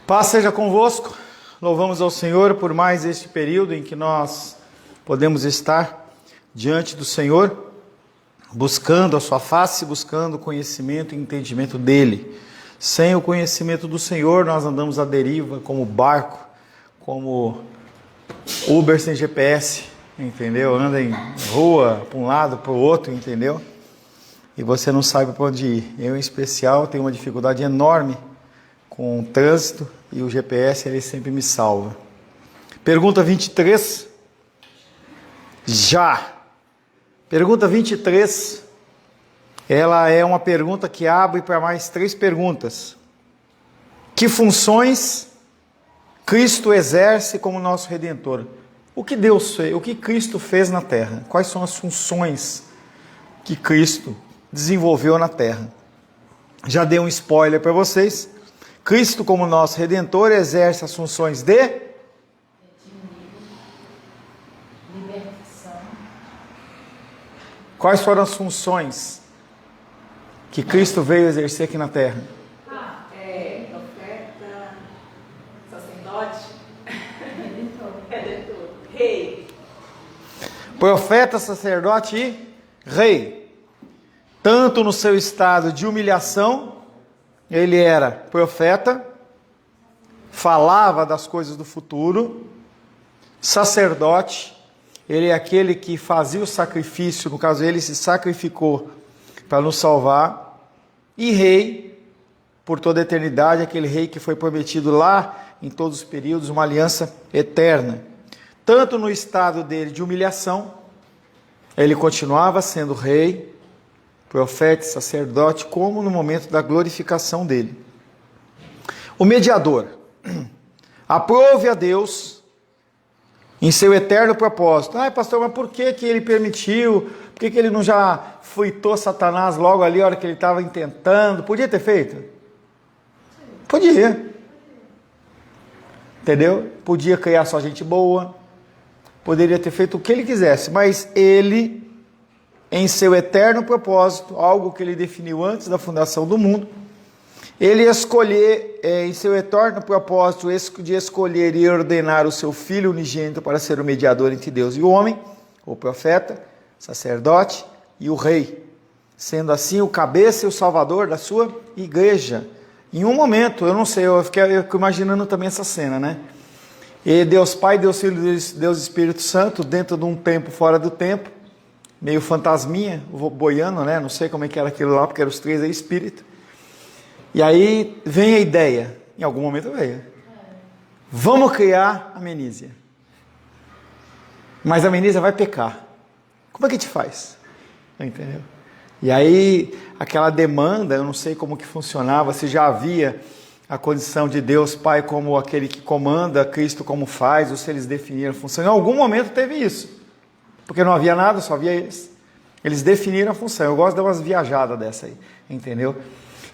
Paz seja convosco, louvamos ao Senhor por mais este período em que nós podemos estar diante do Senhor, buscando a sua face, buscando o conhecimento e entendimento dEle. Sem o conhecimento do Senhor, nós andamos à deriva como barco, como Uber sem GPS, entendeu? Anda em rua, para um lado, para o outro, entendeu? E você não sabe para onde ir. Eu, em especial, tenho uma dificuldade enorme com o trânsito e o GPS, ele sempre me salva. Pergunta 23. Já. Pergunta 23. Ela é uma pergunta que abre para mais 3 perguntas. Que funções Cristo exerce como nosso Redentor? O que Deus fez? O que Cristo fez na terra? Quais são as funções que Cristo desenvolveu na terra? Já dei um spoiler para vocês. Cristo, como nosso Redentor, exerce as funções de libertação. Quais foram as funções que Cristo veio exercer aqui na terra? Profeta, sacerdote, redentor, rei. Profeta, sacerdote e rei. Tanto no seu estado de humilhação, ele era profeta, falava das coisas do futuro, sacerdote, ele é aquele que fazia o sacrifício, no caso ele se sacrificou para nos salvar, e rei, por toda a eternidade, aquele rei que foi prometido lá em todos os períodos, uma aliança eterna. Tanto no estado dele de humilhação, ele continuava sendo rei, profeta, sacerdote, como no momento da glorificação dele. O mediador. Aprove a Deus em seu eterno propósito. Pastor, mas por que ele permitiu? Por que ele não já fritou Satanás logo ali, a hora que ele estava intentando? Podia ter feito? Podia. Entendeu? Podia criar só gente boa. Poderia ter feito o que ele quisesse. Mas ele, em seu eterno propósito, algo que ele definiu antes da fundação do mundo, ele escolher, em seu eterno propósito, de escolher e ordenar o seu Filho unigênito para ser o mediador entre Deus e o homem, o profeta, sacerdote e o rei, sendo assim o cabeça e o salvador da sua igreja. Em um momento, eu não sei, eu fiquei imaginando também essa cena, né? E Deus Pai, Deus Filho, Deus Espírito Santo, dentro de um tempo fora do tempo, meio fantasminha, boiando, né? Não sei como é que era aquilo lá, porque eram os 3 aí, espírito. E aí vem a ideia, em algum momento veio. Vamos criar a Menísia. Mas a Menísia vai pecar. Como é que a gente faz? Entendeu? E aí, aquela demanda, eu não sei como que funcionava, se já havia a condição de Deus Pai como aquele que comanda, Cristo como faz, ou se eles definiram a função. Em algum momento teve isso. Porque não havia nada, só havia eles. Eles definiram a função. Eu gosto de dar umas viajadas dessa aí, entendeu?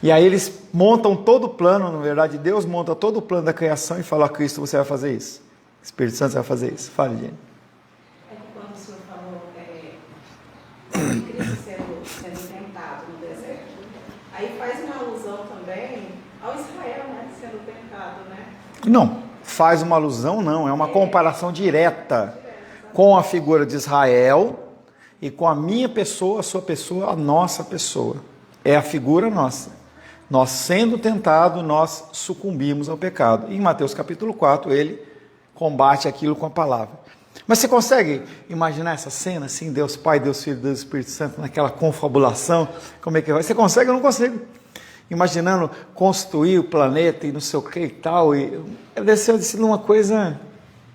E aí eles montam todo o plano, na verdade Deus monta todo o plano da criação e fala: Cristo, você vai fazer isso. Espírito Santo, você vai fazer isso. Fale, Jenny. É que quando o senhor falou Cristo sendo tentado no deserto, aí faz uma alusão também ao Israel, né? Sendo tentado, né? Não, faz uma alusão não, é uma comparação direta com a figura de Israel e com a minha pessoa, a sua pessoa, a nossa pessoa. É a figura nossa. Nós sendo tentados, nós sucumbimos ao pecado. E em Mateus capítulo 4, ele combate aquilo com a palavra. Mas você consegue imaginar essa cena, assim, Deus Pai, Deus Filho, Deus Espírito Santo, naquela confabulação? Como é que vai? Você consegue? Eu não consigo. Imaginando construir o planeta e não sei o que e tal. E deve ser uma coisa...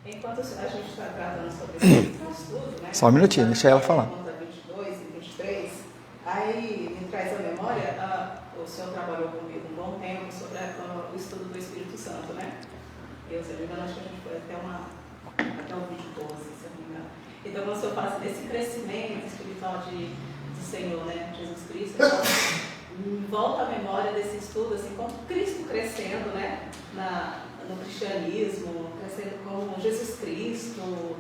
Enquanto a gente está tratando sobre esse estudo, né? Só um minutinho, deixa ela falar. 22 e 23, aí me traz à memória, o senhor trabalhou comigo um bom tempo sobre o estudo do Espírito Santo, né? Eu, se não me engano, acho que a gente foi até o vídeo 12, se não me engano. Então, quando o senhor fala desse crescimento espiritual do Senhor, né? Jesus Cristo, então, volta à memória desse estudo, assim, como Cristo crescendo, né? No cristianismo, crescendo como Jesus Cristo.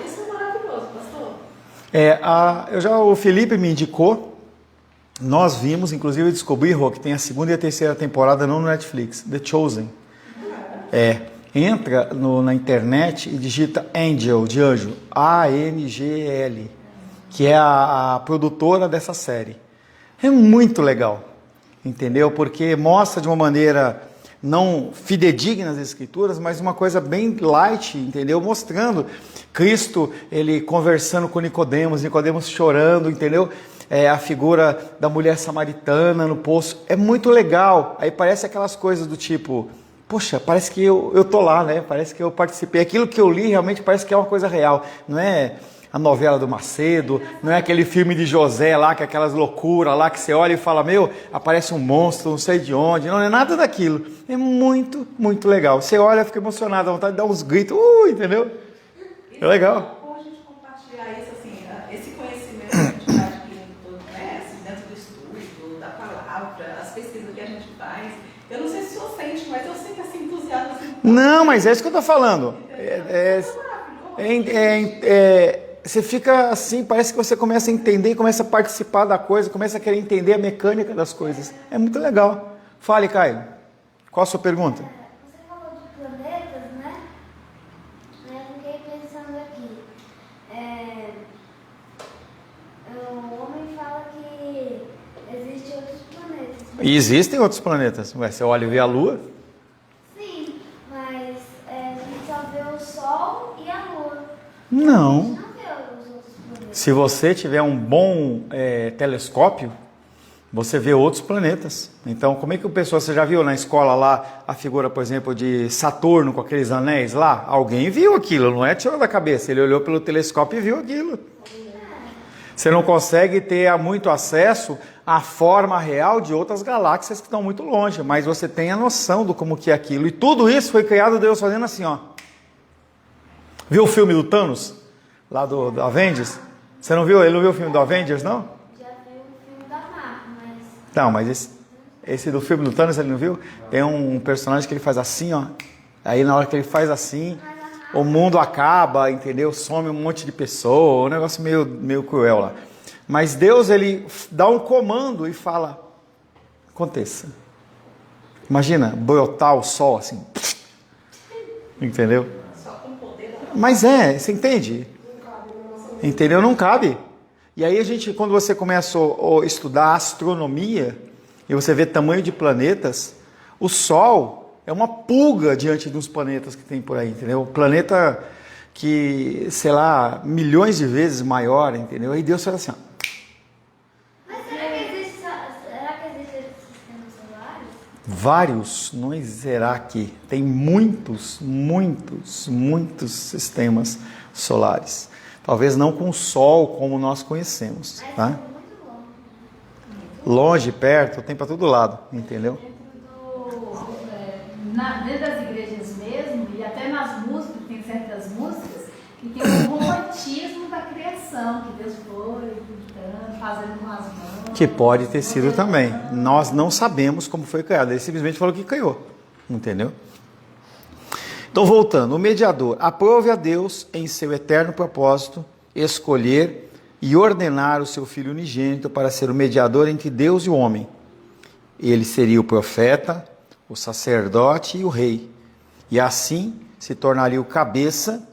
Isso é maravilhoso, pastor. O Felipe me indicou Nós vimos, inclusive eu descobri, Rô, que tem a segunda e a terceira temporada não no Netflix, The Chosen. Entra na internet e digita Angel, de anjo, A-N-G-E-L, que é a produtora dessa série. É muito legal, entendeu? Porque mostra de uma maneira não fidedigna as escrituras, mas uma coisa bem light, entendeu? Mostrando Cristo, ele conversando com Nicodemos chorando, entendeu? A figura da mulher samaritana no poço, é muito legal. Aí parece aquelas coisas do tipo, poxa, parece que eu tô lá, né? Parece que eu participei. Aquilo que eu li realmente parece que é uma coisa real. Não é a novela do Macedo, não é aquele filme de José lá, que é aquelas loucuras lá que você olha e fala, meu, aparece um monstro, não sei de onde. Não é nada daquilo. É muito, muito legal. Você olha, fica emocionado, dá vontade de dar uns gritos, entendeu? É legal. Bom a gente compartilhar isso, assim, esse conhecimento que a gente vai adquirindo, né, assim, dentro do estudo, da palavra, as pesquisas que a gente faz. Eu não sei se o senhor sente, mas eu sinto esse entusiasmo. Assim, não, mas é isso que eu estou falando. Você fica assim, parece que você começa a entender, começa a participar da coisa, começa a querer entender a mecânica das coisas. É muito legal. Fale, Caio. Qual a sua pergunta? Você falou de planetas, né? Eu fiquei pensando aqui. O homem fala que existem outros planetas. E existem outros planetas. Ué, você olha e vê a Lua? Sim, mas a gente só vê o Sol e a Lua. Não. A gente não vê os outros planetas. Se você tiver um bom telescópio, você vê outros planetas. Então, como é que você já viu na escola lá a figura, por exemplo, de Saturno com aqueles anéis lá? Alguém viu aquilo, não é tirou da cabeça. Ele olhou pelo telescópio e viu aquilo. Você não consegue ter muito acesso à forma real de outras galáxias que estão muito longe, mas você tem a noção do como que é aquilo. E tudo isso foi criado Deus fazendo assim, ó. Viu o filme do Thanos? Lá do Avengers? Você não viu? Ele não viu o filme do Avengers, não? Já vi o filme da Marvel, mas... Não, mas esse do filme do Thanos, ele não viu? Tem um personagem que ele faz assim, ó. Aí na hora que ele faz assim, o mundo acaba, entendeu? Some um monte de pessoa, um negócio meio cruel lá. Mas Deus, ele dá um comando e fala, aconteça. Imagina, brotar o sol assim. Entendeu? Mas você entende? Entendeu? Não cabe. E aí quando você começa a estudar astronomia, e você vê tamanho de planetas, o Sol é uma pulga diante dos planetas que tem por aí, entendeu? O planeta que, sei lá, milhões de vezes maior, entendeu? Aí Deus fala assim, ó. Mas será que existem sistemas solares? Vários, não será que tem muitos sistemas solares. Talvez não com o Sol como nós conhecemos, tá? Muito Longe, perto, tem para todo lado, entendeu? Dentro das igrejas mesmo, e até nas músicas, tem certas músicas que tem um romantismo da criação, que Deus foi pintando, fazendo com as mãos. Que pode ter sido também. Nós não sabemos como foi criado. Ele simplesmente falou que criou, entendeu? Então, voltando, o mediador aprove a Deus em seu eterno propósito escolher e ordenar o seu Filho unigênito para ser o mediador entre Deus e o homem. Ele seria o profeta, o sacerdote e o rei. E assim se tornaria o cabeça,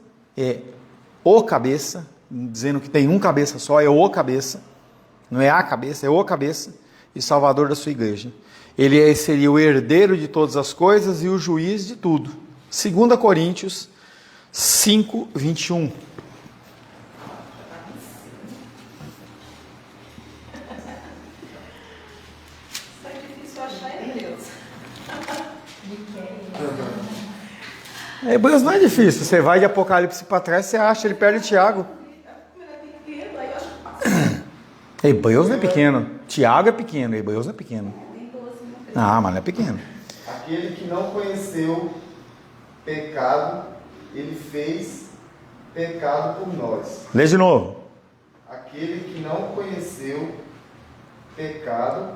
dizendo que tem um cabeça só, é o cabeça, não é a cabeça, é o cabeça e salvador da sua igreja. Ele seria o herdeiro de todas as coisas e o juiz de tudo. 2 Coríntios 5, 21. Isso é difícil achar em Deus. Hebreus não é difícil. Você vai de Apocalipse para trás, você acha, ele perde Tiago. Hebreus não é pequeno. Tiago é pequeno, Hebreus não é pequeno. Ah, mas não é pequeno. Aquele que não conheceu pecado, ele fez pecado por nós. Lê de novo. Aquele que não conheceu pecado,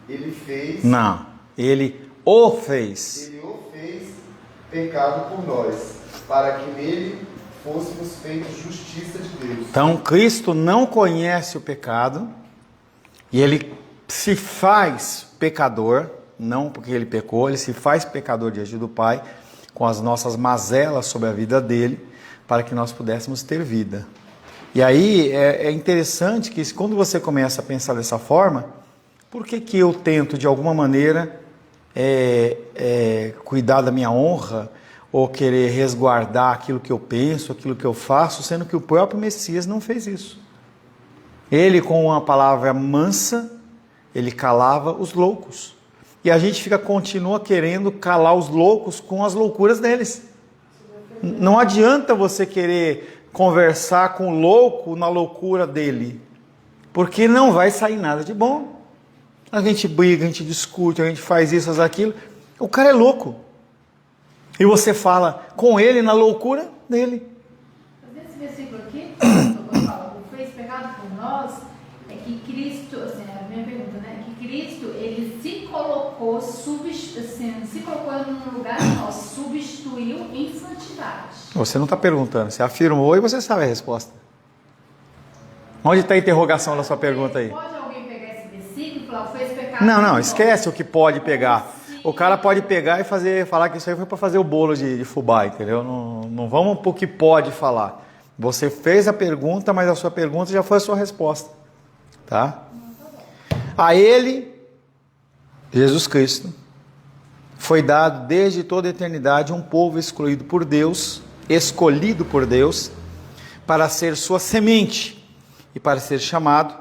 ele fez... Não, ele o fez. Ele o fez pecado por nós, para que nele fôssemos feitos justiça de Deus. Então, Cristo não conhece o pecado E ele se faz pecador, não porque ele pecou, ele se faz pecador diante do Pai, com as nossas mazelas sobre a vida dele, para que nós pudéssemos ter vida. E aí é interessante que quando você começa a pensar dessa forma, por que eu tento de alguma maneira cuidar da minha honra, ou querer resguardar aquilo que eu penso, aquilo que eu faço, sendo que o próprio Messias não fez isso. Ele, com uma palavra mansa, ele calava os loucos. E a gente continua querendo calar os loucos com as loucuras deles. Não adianta você querer conversar com o louco na loucura dele, porque não vai sair nada de bom. A gente briga, a gente discute, a gente faz isso, faz aquilo. O cara é louco. E você fala com ele na loucura dele. Mas esse versículo aqui, o fez pecado por nós, é que Cristo, assim, é a minha pergunta, né? Que Cristo, ele se colocou, se colocou num lugar nosso, substituiu em santidade. Você não está perguntando, você afirmou e você sabe a resposta. Onde está a interrogação da sua pergunta aí? Pode alguém pegar esse versículo e falar, fez pecado Não, por não, nós? esquece o que pode pegar. O cara pode pegar e falar que isso aí foi para fazer o bolo de fubá, entendeu? Não vamos para o que pode falar. Você fez a pergunta, mas a sua pergunta já foi a sua resposta. Tá? A ele, Jesus Cristo, foi dado desde toda a eternidade um povo excluído por Deus, escolhido por Deus, para ser sua semente e para ser chamado,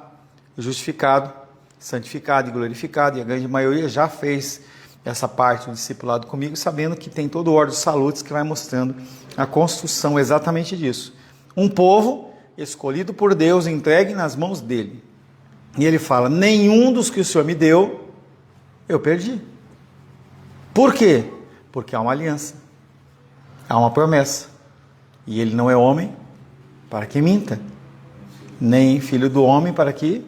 justificado, santificado e glorificado. E a grande maioria já fez essa parte do discipulado comigo, sabendo que tem todo o Ordo Salutis que vai mostrando a construção exatamente disso. Um povo escolhido por Deus, entregue nas mãos dele. E ele fala, nenhum dos que o Senhor me deu, eu perdi. Por quê? Porque há uma aliança, há uma promessa. E ele não é homem para que minta, nem filho do homem para que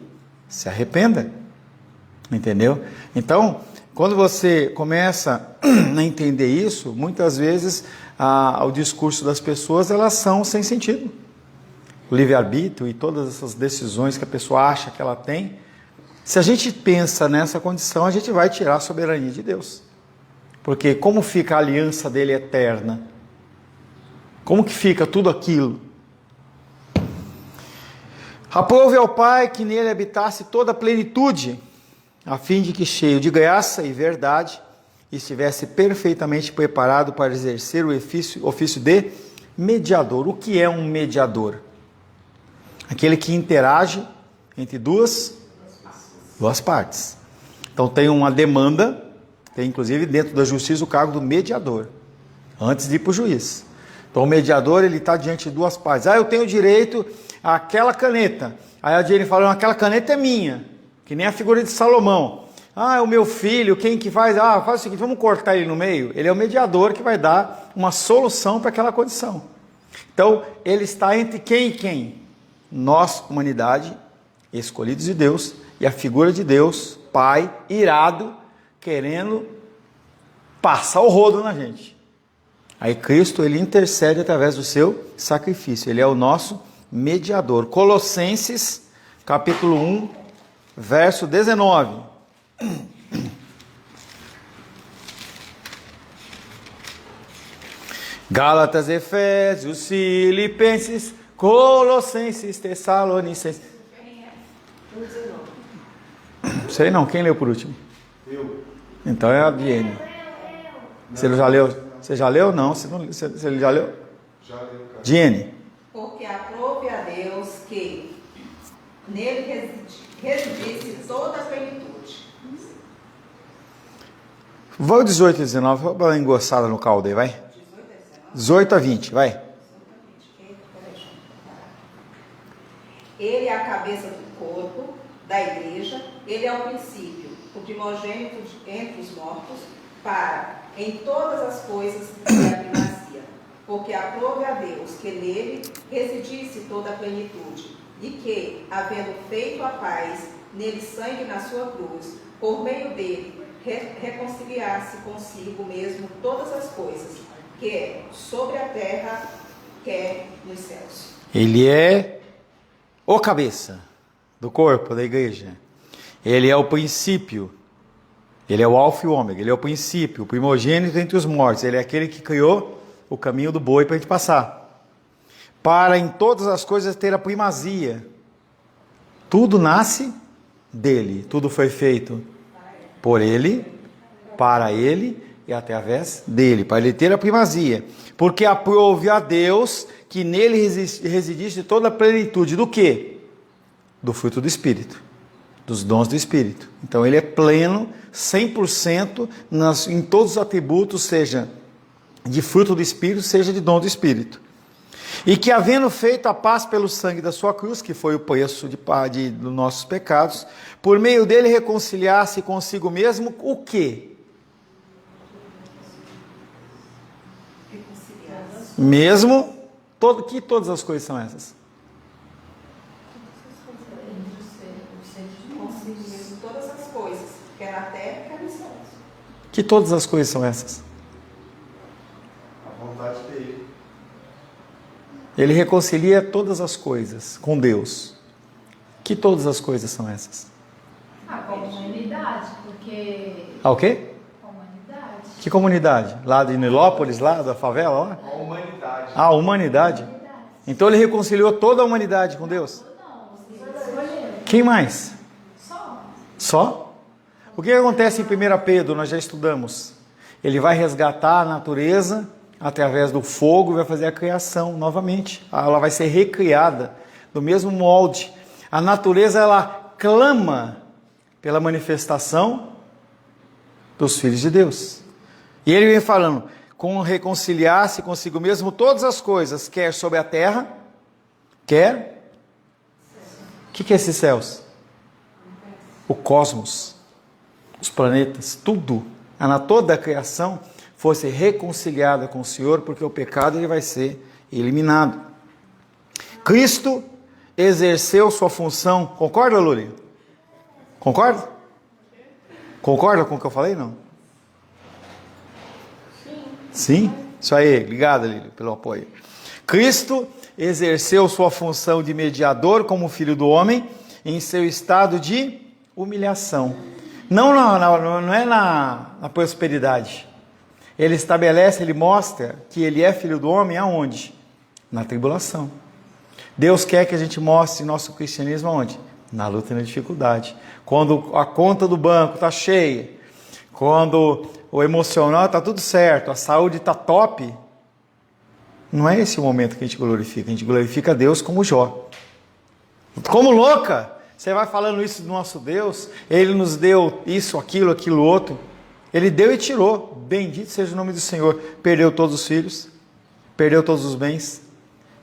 se arrependa. Entendeu? Então, quando você começa a entender isso, muitas vezes o discurso das pessoas, elas são sem sentido. O livre-arbítrio e todas essas decisões que a pessoa acha que ela tem, se a gente pensa nessa condição, a gente vai tirar a soberania de Deus. Porque como fica a aliança dele eterna? Como que fica tudo aquilo? Aprove ao Pai que nele habitasse toda a plenitude, a fim de que, cheio de graça e verdade, estivesse perfeitamente preparado para exercer o ofício de mediador. O que é um mediador? Aquele que interage entre duas partes. Então tem uma demanda, tem inclusive dentro da justiça o cargo do mediador, antes de ir para o juiz. Então o mediador, ele está diante de duas partes. Eu tenho direito àquela caneta. Aí a Jenny fala, aquela caneta é minha. Que nem a figura de Salomão. O meu filho, quem que faz? Faz o seguinte, vamos cortar ele no meio. Ele é o mediador que vai dar uma solução para aquela condição. Então, ele está entre quem e quem? Nós, humanidade, escolhidos de Deus, e a figura de Deus, Pai, irado, querendo passar o rodo na gente. Aí Cristo, ele intercede através do seu sacrifício. Ele é o nosso mediador. Colossenses, capítulo 1, verso 19. Gálatas, Efésios, Filipenses, Colossenses, Tessalonicenses. Sei não, quem leu por último? Eu. Então é a Viene. Você já leu? Você já leu? Não, você já leu? Já leu, cara. Diene. Porque aprove a Deus que nele residisse toda a plenitude. Vai o 18 e 19, vou dar uma engrossada no caldo aí, vai. 18 a 20, vai. Ele é a cabeça do corpo, da igreja, ele é o princípio, o primogênito entre os mortos, para, em todas as coisas, ter a primazia. Porque aprove a Deus que nele residisse toda a plenitude, e que, havendo feito a paz, nele sangue na sua cruz, por meio dele, reconciliasse consigo mesmo todas as coisas, que é sobre a terra, quer nos céus. Ele é o cabeça do corpo da igreja. Ele é o princípio. Ele é o alfa e o ômega. Ele é o princípio, o primogênito entre os mortos. Ele é aquele que criou o caminho do boi para a gente passar. Para em todas as coisas ter a primazia. Tudo nasce dele. Tudo foi feito por ele, para ele e através dele. Para ele ter a primazia. Porque aprove a Deus que nele residisse toda a plenitude do quê? Do fruto do Espírito. Dos dons do Espírito. Então ele é pleno, 100% em todos os atributos, seja de fruto do Espírito, seja de dom do Espírito. E que havendo feito a paz pelo sangue da sua cruz, que foi o preço dos nossos pecados, por meio dele reconciliasse consigo mesmo o quê? Mesmo, que todas as coisas são essas? Todas as coisas, quer na terra, quer nos céus. Que todas as coisas são essas? A vontade dele. Ele reconcilia todas as coisas com Deus. Que todas as coisas são essas? A comunidade, porque... Ah, o quê? Comunidade. Que comunidade? Lá de Nilópolis, lá da favela? Lá? A humanidade. Ah, a humanidade. Então ele reconciliou toda a humanidade com Deus? Não, vocês escolheram. Quem mais? Só. Só? O que acontece em 1 Pedro? Nós já estudamos. Ele vai resgatar a natureza através do fogo e vai fazer a criação novamente. Ela vai ser recriada do mesmo molde. A natureza, ela clama pela manifestação dos filhos de Deus. E ele vem falando, com reconciliar-se consigo mesmo todas as coisas, quer sobre a terra, quer... O que é esses céus? O cosmos, os planetas, tudo, toda a criação fosse reconciliada com o Senhor, porque o pecado ele vai ser eliminado. Cristo exerceu sua função, concorda, Lúlia? Concorda? Concorda com o que eu falei, não? Sim? Isso aí, obrigado, Lília, pelo apoio. Cristo exerceu sua função de mediador como filho do homem em seu estado de humilhação. Não é na prosperidade. Ele estabelece, ele mostra que ele é filho do homem aonde? Na tribulação. Deus quer que a gente mostre nosso cristianismo aonde? Na luta e na dificuldade. Quando a conta do banco está cheia, quando o emocional está tudo certo, a saúde está top, não é esse o momento que a gente glorifica a Deus como Jó. Como louca, você vai falando isso do nosso Deus, Ele nos deu isso, aquilo, outro, Ele deu e tirou, bendito seja o nome do Senhor, perdeu todos os filhos, perdeu todos os bens,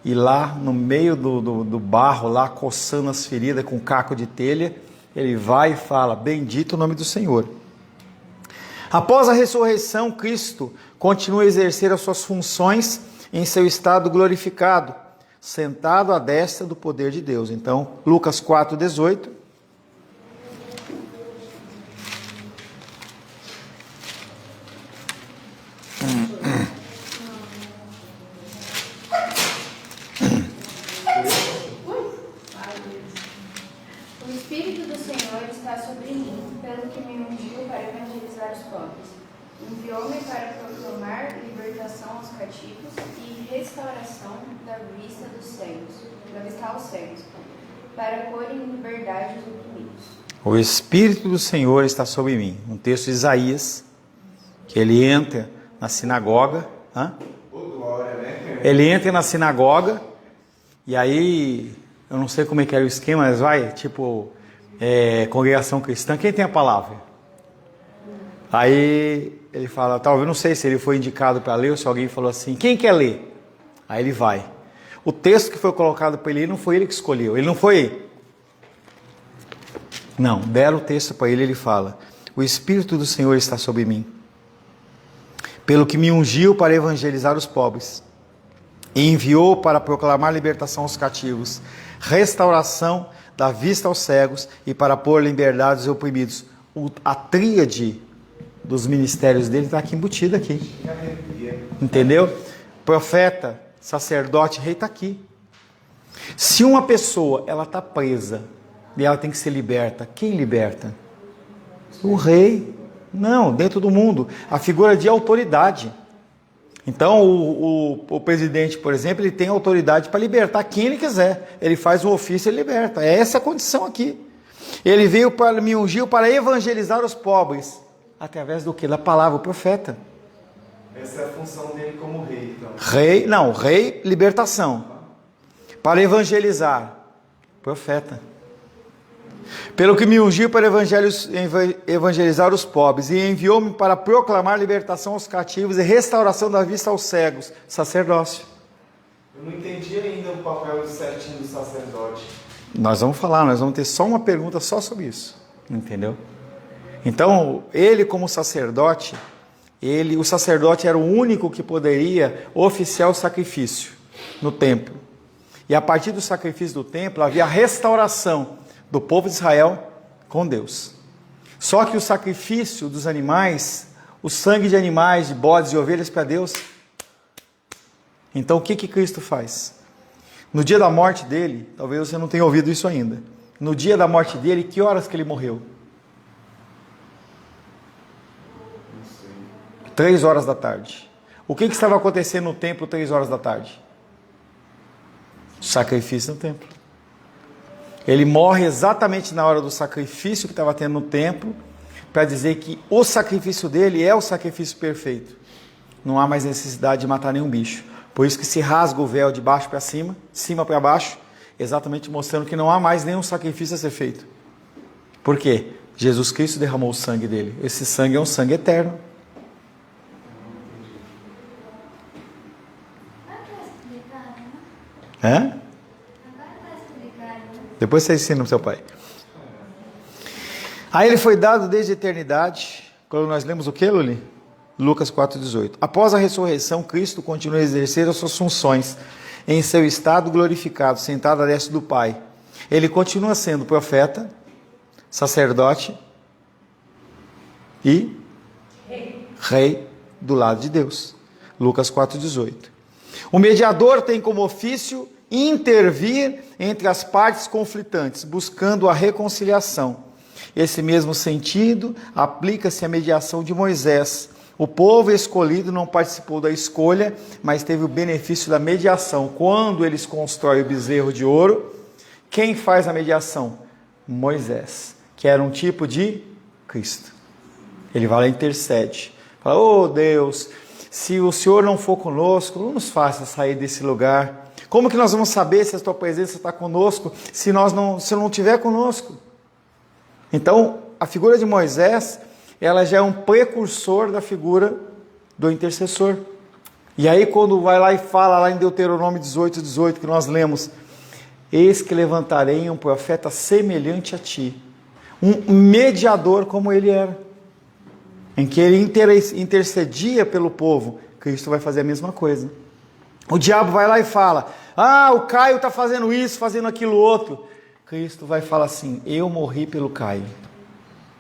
e lá no meio do barro, lá coçando as feridas com caco de telha, Ele vai e fala, bendito o nome do Senhor. Após a ressurreição, Cristo continua a exercer as suas funções em seu estado glorificado, sentado à destra do poder de Deus. Então, Lucas 4:18. O Espírito do Senhor está sobre mim, pelo que me ungiu para evangelizar os pobres. Enviou-me para proclamar libertação aos cativos e restauração da vista aos cegos, para pôr em liberdade os oprimidos. O Espírito do Senhor está sobre mim. Um texto de Isaías, que ele entra na sinagoga. Ele entra na sinagoga, e aí, eu não sei como é que era o esquema, mas vai, tipo, congregação cristã, quem tem a palavra? Aí ele fala, talvez, não sei se ele foi indicado para ler, ou se alguém falou assim, quem quer ler? Aí ele vai. O texto que foi colocado para ele, não foi ele que escolheu, ele não foi... Não, deram o texto para ele, ele fala, o Espírito do Senhor está sobre mim, pelo que me ungiu para evangelizar os pobres, e enviou para proclamar libertação aos cativos, restauração da vista aos cegos, e para pôr liberdade aos oprimidos. A tríade dos ministérios dele está aqui embutida aqui. Entendeu? Profeta, sacerdote, rei está aqui. Se uma pessoa ela está presa E ela tem que ser liberta. Quem liberta? O rei. Não, dentro do mundo. A figura de autoridade. Então, o presidente, por exemplo, ele tem autoridade para libertar quem ele quiser. Ele faz um ofício e liberta. É essa a condição aqui. Ele veio para me ungiu para evangelizar os pobres. Através do que? Da palavra, o profeta. Essa é a função dele como rei, então. Rei, libertação. Para evangelizar, profeta. Pelo que me ungiu para evangelizar os pobres, e enviou-me para proclamar libertação aos cativos e restauração da vista aos cegos, sacerdócio. Eu não entendi ainda o papel certinho do sacerdote. Nós vamos ter só uma pergunta só sobre isso, entendeu? Então, ele como sacerdote, o sacerdote era o único que poderia oficiar o sacrifício no templo. E a partir do sacrifício do templo havia a restauração do povo de Israel com Deus. Só que o sacrifício dos animais, o sangue de animais, de bodes e ovelhas para Deus. Então o que Cristo faz? No dia da morte dele, talvez você não tenha ouvido isso ainda. No dia da morte dele, que horas que ele morreu? 3 horas da tarde. O que estava acontecendo no templo 3 horas da tarde? Sacrifício no templo. Ele morre exatamente na hora do sacrifício que estava tendo no templo, para dizer que o sacrifício dele é o sacrifício perfeito. Não há mais necessidade de matar nenhum bicho. Por isso que se rasga o véu de baixo para cima, cima para baixo, exatamente mostrando que não há mais nenhum sacrifício a ser feito. Por quê? Jesus Cristo derramou o sangue dele. Esse sangue é um sangue eterno. Hã? Depois você ensina o seu pai. Aí ele foi dado desde a eternidade. Quando nós lemos o que, Luli? Lucas 4,18. Após a ressurreição, Cristo continua a exercer as suas funções em seu estado glorificado, sentado à destra do Pai. Ele continua sendo profeta, sacerdote e rei do lado de Deus. Lucas 4,18. O mediador tem como ofício intervir entre as partes conflitantes, buscando a reconciliação. Esse mesmo sentido aplica-se à mediação de Moisés. O povo escolhido não participou da escolha, mas teve o benefício da mediação. Quando eles constroem o bezerro de ouro, quem faz a mediação? Moisés, que era um tipo de Cristo. Ele vai lá e intercede. Fala, oh Deus, se o Senhor não for conosco, não nos faça sair desse lugar. Como que nós vamos saber se a tua presença está conosco, se eu não estiver conosco? Então, a figura de Moisés, ela já é um precursor da figura do intercessor. E aí quando vai lá e fala, lá em Deuteronômio 18, que nós lemos, eis que levantarei um profeta semelhante a ti, um mediador como ele era, em que ele intercedia pelo povo. Cristo vai fazer a mesma coisa. O diabo vai lá e fala, o Caio está fazendo isso, fazendo aquilo outro. Cristo vai falar assim, eu morri pelo Caio.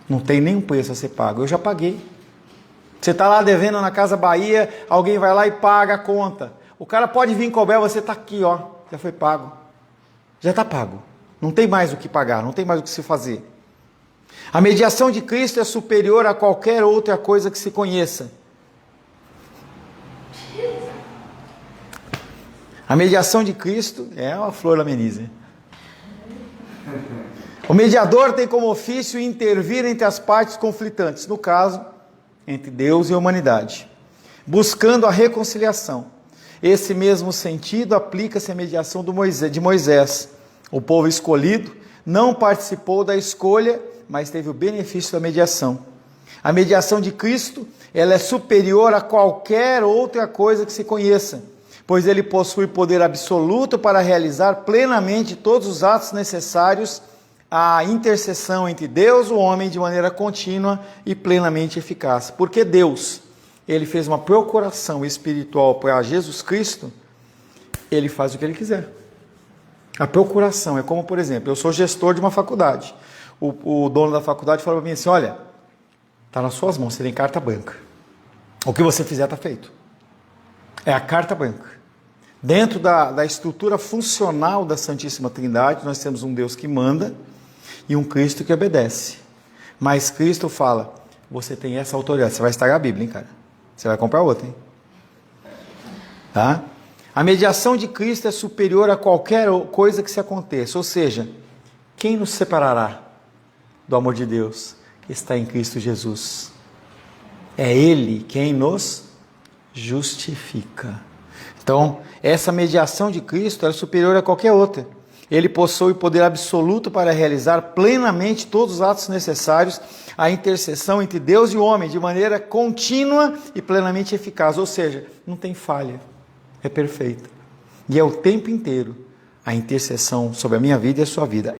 Não tem nenhum preço a ser pago, eu já paguei. Você está lá devendo na Casa Bahia, alguém vai lá e paga a conta. O cara pode vir cobrar, você está aqui, já foi pago. Já está pago. Não tem mais o que pagar, não tem mais o que se fazer. A mediação de Cristo é superior a qualquer outra coisa que se conheça. A mediação de Cristo é uma flor da menise. O mediador tem como ofício intervir entre as partes conflitantes, no caso, entre Deus e a humanidade, buscando a reconciliação. Esse mesmo sentido aplica-se à mediação de Moisés. O povo escolhido não participou da escolha, mas teve o benefício da mediação. A mediação de Cristo, ela é superior a qualquer outra coisa que se conheça, pois ele possui poder absoluto para realizar plenamente todos os atos necessários à intercessão entre Deus e o homem de maneira contínua e plenamente eficaz. Porque Deus, ele fez uma procuração espiritual para Jesus Cristo, ele faz o que ele quiser. A procuração é como, por exemplo, eu sou gestor de uma faculdade. O dono da faculdade fala para mim assim, olha, está nas suas mãos, você tem carta branca. O que você fizer está feito. É a carta branca. Dentro da estrutura funcional da Santíssima Trindade, nós temos um Deus que manda, e um Cristo que obedece. Mas Cristo fala, você tem essa autoridade. Você vai estragar a Bíblia, hein, cara? Você vai comprar outra, hein? Tá? A mediação de Cristo é superior a qualquer coisa que se aconteça. Ou seja, quem nos separará do amor de Deus que está em Cristo Jesus? É Ele quem nos justifica. Então, essa mediação de Cristo é superior a qualquer outra. Ele possui poder absoluto para realizar plenamente todos os atos necessários à intercessão entre Deus e o homem, de maneira contínua e plenamente eficaz. Ou seja, não tem falha, é perfeita. E é o tempo inteiro a intercessão sobre a minha vida e a sua vida.